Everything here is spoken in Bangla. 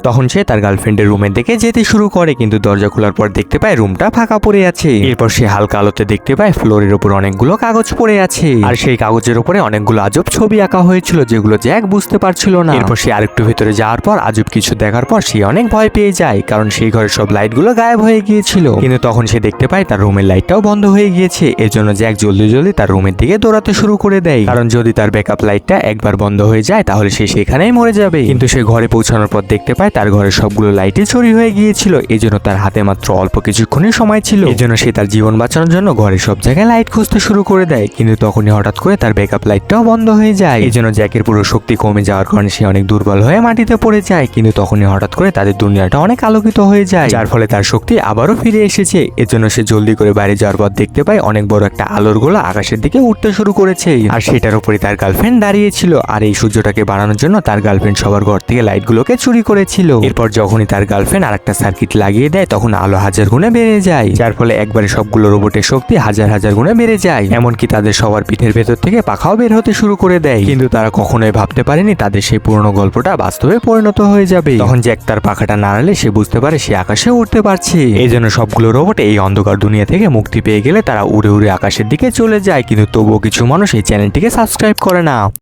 তখন সে তার গার্লফ্রেন্ডের রুমের দিকে যেতে শুরু করে, কিন্তু দরজা খোলার পর দেখতে পায় রুমটা ফাঁকা পড়ে আছে। এরপর সে হালকা আলোতে দেখতে পায় ফ্লোরের উপর অনেকগুলো কাগজ পড়ে আছে, আর সেই কাগজের উপরে অনেকগুলো আজব ছবি আঁকা হয়েছিল যেগুলো জ্যাক বুঝতে পারছিল না। এরপর সে আরেকটু ভেতরে যাওয়ার পর আজব কিছু দেখার পর সে অনেক ভয় পেয়ে যায়, কারণ সেই ঘরের সব লাইটগুলো গায়েব হয়ে গিয়েছিল। কিন্তু তখন সে দেখতে পায় তার রুমের লাইটটাও বন্ধ হয়ে গিয়েছে। এজন্য জ্যাক জলদি জলদি তার রুমের দিকে দৌড়াতে শুরু করে দেয়, কারণ যদি তার ব্যাকআপ লাইটটা একবার বন্ধ হয়ে যায় তাহলে সে সেখানেই মরে যাবে। কিন্তু সে ঘরে পৌঁছানোর পর দেখতে পায় তার ঘরের সবগুলো লাইটই চুরি হয়ে গিয়েছিল। এজন্য তার হাতে মাত্র অল্প কিছুক্ষণই সময় ছিল। এজন্য সে তার জীবন বাঁচানোর জন্য ঘরের সব জায়গায় লাইট খুঁজতে শুরু করে দেয়, কিন্তু তখনই হঠাৎ করে তার ব্যাকআপ লাইটটাও বন্ধ হয়ে যায়। এজন্য জ্যাকের পুরো শক্তি কমে যাওয়ার কারণে সে অনেক দুর্বল হয়ে মাটিতে পড়ে যায়। কিন্তু তখনই হঠাৎ করে তাদের দুনিয়াটা অনেক আলোকিত হয়ে যায়, যার ফলে তার শক্তি আবারও ফিরে এসেছে। এজন্য সে জলদি করে বাইরে যাওয়ার পর দেখতে পায় অনেক বড় একটা আলোর গোলা আকাশের দিকে উঠতে শুরু করেছে, আর সেটার উপরে তার গার্লফ্রেন্ড দাঁড়িয়ে ছিল। আর এই সূর্যটাকে বানানোর জন্য তার গার্লফ্রেন্ড সবার ঘর থেকে লাইটগুলোকে চুরি করেছিল। এরপর যখনই তার গার্লফ্রেন্ড আরেকটা সার্কিট লাগিয়ে দেয় তখন আলো হাজার গুণে বেড়ে যায়, যার ফলে একবারে সবগুলো রোবটের শক্তি হাজার হাজার গুণে বেড়ে যায়। এমনকি তাদের সবার পিঠের ভেতর থেকে পাখাও বের হতে শুরু করে দেয়। কিন্তু তারা কখনোই ভাবতে পারেনি তাদের সেই পুরনো গল্পটা বাস্তবে পরিণত হয়ে যাবে। তখন জ্যাক তার পাখাটা নাড়ালে সে বুঝতে পারে সে আকাশে উঠতে পারছে। এই জন্য সবগুলো রোবট এই অন্ধকার দুনিয়া থেকে মুক্তি পেয়ে গেলে তারা উড়ে উড়ে আকাশের দিকে চলে যায়। কিন্তু তবুও কিছু মানুষ এই চ্যানেলটিকে সাবস্ক্রাইব করে না।